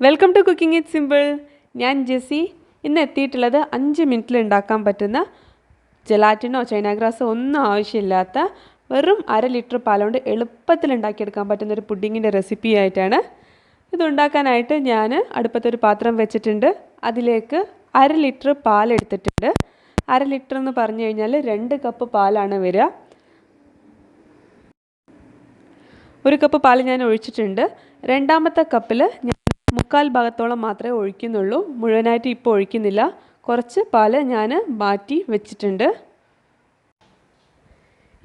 Welcome to cooking it simple. ഞാൻ Jessy. ഇന്ന് എത്തിയിട്ടുള്ളത് 5 മിനിറ്റിൽ ഉണ്ടാക്കാൻ പറ്റുന്ന ജലാറ്റിനോ ചൈനാഗ്രാസോ ഒന്നും ആവശ്യമില്ലാത്ത വെറും 1/2 ലിറ്റർ പാലുകൊണ്ട് എളുപ്പത്തിൽ ഉണ്ടാക്കിയെടുക്കാൻ പറ്റുന്ന ഒരു പുഡിങ്ങിൻ്റെ റെസിപ്പി ആയിട്ടാണ്. ഇതുണ്ടാക്കാനായിട്ട് ഞാൻ അടുപ്പത്തൊരു പാത്രം വെച്ചിട്ടുണ്ട്. അതിലേക്ക് 1/2 ലിറ്റർ പാൽ എടുത്തിട്ടുണ്ട്. 1/2 ലിറ്റർ എന്ന് പറഞ്ഞു കഴിഞ്ഞാൽ 2 കപ്പ് പാലാണ് വരിക. 1 കപ്പ് പാൽ ഞാൻ ഒഴിച്ചിട്ടുണ്ട്. രണ്ടാമത്തെ കപ്പിൽ ഞാൻ 3/4 ഭാഗത്തോളം മാത്രമേ ഒഴിക്കുന്നുള്ളൂ. മുഴുവനായിട്ട് ഇപ്പോൾ ഒഴിക്കുന്നില്ല. കുറച്ച് പാൽ ഞാൻ മാറ്റി വെച്ചിട്ടുണ്ട്.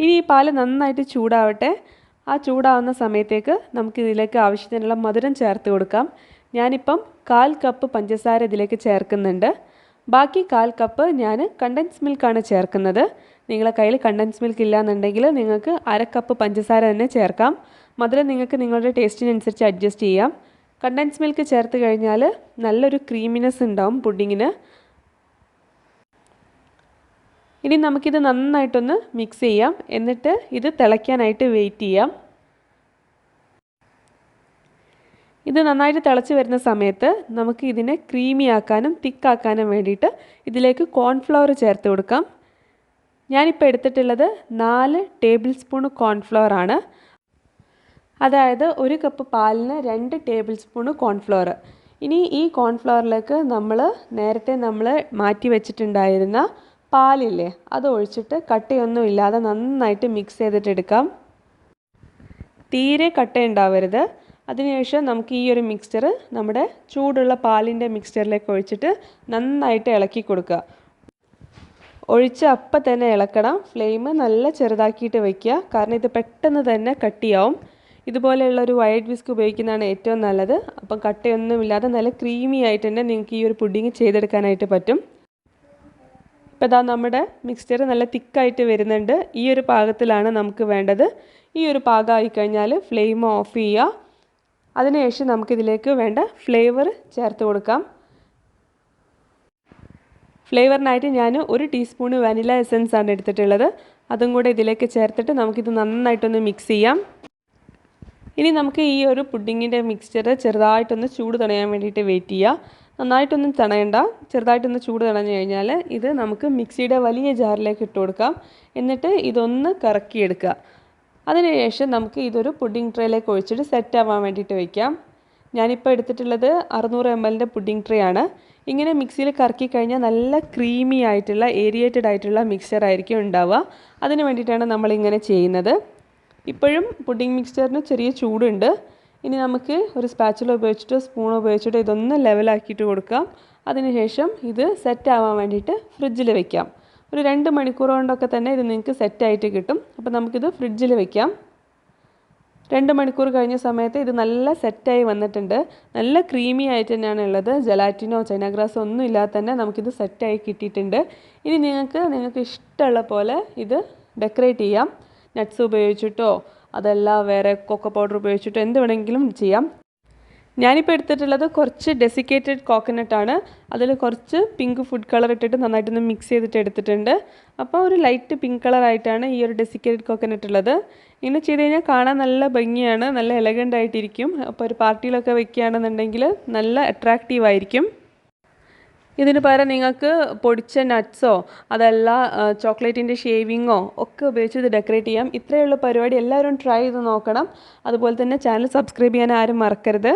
ഇനി ഈ പാൽ നന്നായിട്ട് ചൂടാവട്ടെ. ആ ചൂടാവുന്ന സമയത്തേക്ക് നമുക്ക് ഇതിലേക്ക് ആവശ്യത്തിനുള്ള മധുരം ചേർത്ത് കൊടുക്കാം. ഞാനിപ്പം 1/4 കപ്പ് പഞ്ചസാര ഇതിലേക്ക് ചേർക്കുന്നുണ്ട്. ബാക്കി 1/4 കപ്പ് ഞാൻ കണ്ടൻസ് മിൽക്കാണ് ചേർക്കുന്നത്. നിങ്ങളുടെ കയ്യിൽ കണ്ടൻസ് മിൽക്ക് ഇല്ലയെന്നുണ്ടെങ്കിൽ നിങ്ങൾക്ക് 1/2 കപ്പ് പഞ്ചസാര തന്നെ ചേർക്കാം. മധുരം നിങ്ങൾക്ക് നിങ്ങളുടെ ടേസ്റ്റിനനുസരിച്ച് അഡ്ജസ്റ്റ് ചെയ്യാം. കണ്ടൻസ് മിൽക്ക് ചേർത്ത് കഴിഞ്ഞാൽ നല്ലൊരു ക്രീമിനെസ് ഉണ്ടാവും പുഡിങ്ങിന്. ഇനി നമുക്കിത് നന്നായിട്ടൊന്ന് മിക്സ് ചെയ്യാം. എന്നിട്ട് ഇത് തിളയ്ക്കാനായിട്ട് വെയിറ്റ് ചെയ്യാം. ഇത് നന്നായിട്ട് തിളച്ച് വരുന്ന സമയത്ത് നമുക്ക് ഇതിനെ ക്രീമി ആക്കാനും തിക്കാക്കാനും വേണ്ടിയിട്ട് ഇതിലേക്ക് കോൺഫ്ലവർ ചേർത്ത് കൊടുക്കാം. ഞാനിപ്പോൾ എടുത്തിട്ടുള്ളത് 4 ടേബിൾ സ്പൂൺ കോൺഫ്ലവർ ആണ്. അതായത് 1 കപ്പ് പാലിന് 2 ടേബിൾ സ്പൂൺ കോൺഫ്ലവർ. ഇനി ഈ കോൺഫ്ലവറിലേക്ക് നേരത്തെ നമ്മൾ മാറ്റി വെച്ചിട്ടുണ്ടായിരുന്ന പാലില്ലേ, അത് ഒഴിച്ചിട്ട് കട്ടയൊന്നും ഇല്ലാതെ നന്നായിട്ട് മിക്സ് ചെയ്തിട്ടെടുക്കാം. തീരെ കട്ട ഉണ്ടാവരുത്. അതിനുശേഷം നമുക്ക് ഈ ഒരു മിക്സ്ചർ നമ്മുടെ ചൂടുള്ള പാലിൻ്റെ മിക്സ്ചറിലേക്ക് ഒഴിച്ചിട്ട് നന്നായിട്ട് ഇളക്കി കൊടുക്കുക. ഒഴിച്ച് അപ്പം തന്നെ ഇളക്കണം. ഫ്ലെയിം നല്ല ചെറുതാക്കിയിട്ട് വയ്ക്കുക. കാരണം ഇത് പെട്ടെന്ന് തന്നെ കട്ടിയാവും. ഇതുപോലെയുള്ളൊരു വൈറ്റ് വിസ്ക് ഉപയോഗിക്കുന്നതാണ് ഏറ്റവും നല്ലത്. അപ്പം കട്ടയൊന്നുമില്ലാതെ നല്ല ക്രീമി ആയിട്ട് തന്നെ നിങ്ങൾക്ക് ഈ ഒരു പുഡിങ് ചെയ്തെടുക്കാനായിട്ട് പറ്റും. ഇപ്പോൾ ഇതാ നമ്മുടെ മിക്സ്ചർ നല്ല തിക്കായിട്ട് വരുന്നുണ്ട്. ഈ ഒരു പാകത്തിലാണ് നമുക്ക് വേണ്ടത്. ഈ ഒരു പാകമായി കഴിഞ്ഞാൽ ഫ്ലെയിം ഓഫ് ചെയ്യുക. അതിനുശേഷം നമുക്കിതിലേക്ക് വേണ്ട ഫ്ലേവർ ചേർത്ത് കൊടുക്കാം. ഫ്ലേവറിനായിട്ട് ഞാൻ 1 ടീസ്പൂൺ വാനില എസൻസ് ആണ് എടുത്തിട്ടുള്ളത്. അതും കൂടെ ഇതിലേക്ക് ചേർത്തിട്ട് നമുക്കിത് നന്നായിട്ടൊന്ന് മിക്സ് ചെയ്യാം. ഇനി നമുക്ക് ഈ ഒരു പുഡിങ്ങിൻ്റെ മിക്സ്ചർ ചെറുതായിട്ടൊന്ന് ചൂട് തണയാൻ വേണ്ടിയിട്ട് വെയിറ്റ് ചെയ്യുക. നന്നായിട്ടൊന്നും തണയണ്ട. ചെറുതായിട്ടൊന്ന് ചൂട് തണഞ്ഞു കഴിഞ്ഞാൽ ഇത് നമുക്ക് മിക്സിയുടെ വലിയ ജാറിലേക്ക് ഇട്ട് കൊടുക്കാം. എന്നിട്ട് ഇതൊന്ന് കറക്കിയെടുക്കുക. അതിനുശേഷം നമുക്ക് ഇതൊരു പുഡിംഗ് ട്രേയിലേക്ക് ഒഴിച്ചിട്ട് സെറ്റ് ആവാൻ വേണ്ടിയിട്ട് വയ്ക്കാം. ഞാനിപ്പോൾ എടുത്തിട്ടുള്ളത് 600 ml പുഡിംഗ് ട്രേ ആണ്. ഇങ്ങനെ മിക്സിയിൽ കറക്കി കഴിഞ്ഞാൽ നല്ല ക്രീമി ആയിട്ടുള്ള ഏരിയേറ്റഡ് ആയിട്ടുള്ള മിക്സ്ചർ ആയിരിക്കും ഉണ്ടാവുക. അതിന് വേണ്ടിയിട്ടാണ് നമ്മളിങ്ങനെ ചെയ്യുന്നത്. ഇപ്പോഴും പുഡിംഗ് മിക്സ്ചറിന് ചെറിയ ചൂടുണ്ട്. ഇനി നമുക്ക് ഒരു സ്പാച്ചുല ഉപയോഗിച്ചിട്ടോ സ്പൂൺ ഉപയോഗിച്ചിട്ടോ ഇതൊന്ന് ലെവലാക്കിയിട്ട് കൊടുക്കാം. അതിനുശേഷം ഇത് സെറ്റ് ആവാൻ വേണ്ടിയിട്ട് ഫ്രിഡ്ജിൽ വെക്കാം. ഒരു 2 മണിക്കൂർ കൊണ്ടൊക്കെ തന്നെ ഇത് നിങ്ങൾക്ക് സെറ്റായിട്ട് കിട്ടും. അപ്പോൾ നമുക്കിത് ഫ്രിഡ്ജിൽ വെക്കാം. 2 മണിക്കൂർ കഴിഞ്ഞ സമയത്ത് ഇത് നല്ല സെറ്റായി വന്നിട്ടുണ്ട്. നല്ല ക്രീമി ആയിട്ട് തന്നെയാണ് ഉള്ളത്. ജലാറ്റിനോ ചൈനാഗ്രാസോ ഒന്നും ഇല്ലാതെ തന്നെ നമുക്കിത് സെറ്റായി കിട്ടിയിട്ടുണ്ട്. ഇനി നിങ്ങൾക്ക് ഇഷ്ടമുള്ള പോലെ ഇത് ഡെക്കറേറ്റ് ചെയ്യാം. നട്ട്സ് ഉപയോഗിച്ചിട്ടോ അതല്ല വേറെ കൊക്കോ പൗഡർ ഉപയോഗിച്ചിട്ടോ എന്ത് വേണമെങ്കിലും ചെയ്യാം. ഞാനിപ്പോൾ എടുത്തിട്ടുള്ളത് കുറച്ച് ഡെസിക്കേറ്റഡ് കോക്കനട്ടാണ്. അതിൽ കുറച്ച് പിങ്ക് ഫുഡ് കളർ ഇട്ടിട്ട് നന്നായിട്ടൊന്ന് മിക്സ് ചെയ്തിട്ട് എടുത്തിട്ടുണ്ട്. അപ്പോൾ ഒരു ലൈറ്റ് പിങ്ക് കളറായിട്ടാണ് ഈ ഒരു ഡെസിക്കേറ്റഡ് കോക്കനട്ട് ഉള്ളത്. ഇങ്ങനെ ചെയ്ത് കഴിഞ്ഞാൽ കാണാൻ നല്ല ഭംഗിയാണ്, നല്ല എലഗൻ്റ് ആയിട്ടിരിക്കും. അപ്പോൾ ഒരു പാർട്ടിയിലൊക്കെ വെക്കുകയാണെന്നുണ്ടെങ്കിൽ നല്ല അട്രാക്റ്റീവ് ആയിരിക്കും. ഇതിന് പകരം നിങ്ങൾക്ക് പൊടിച്ച നട്ട്സോ അതല്ല ചോക്ലേറ്റിൻ്റെ ഷേവിങ്ങോ ഒക്കെ ഉപയോഗിച്ച് ഇത് ഡെക്കറേറ്റ് ചെയ്യാം. ഇത്രയുള്ള പരിപാടി എല്ലാവരും ട്രൈ ചെയ്ത് നോക്കണം. അതുപോലെ തന്നെ ചാനൽ സബ്സ്ക്രൈബ് ചെയ്യാൻ ആരും മറക്കരുത്.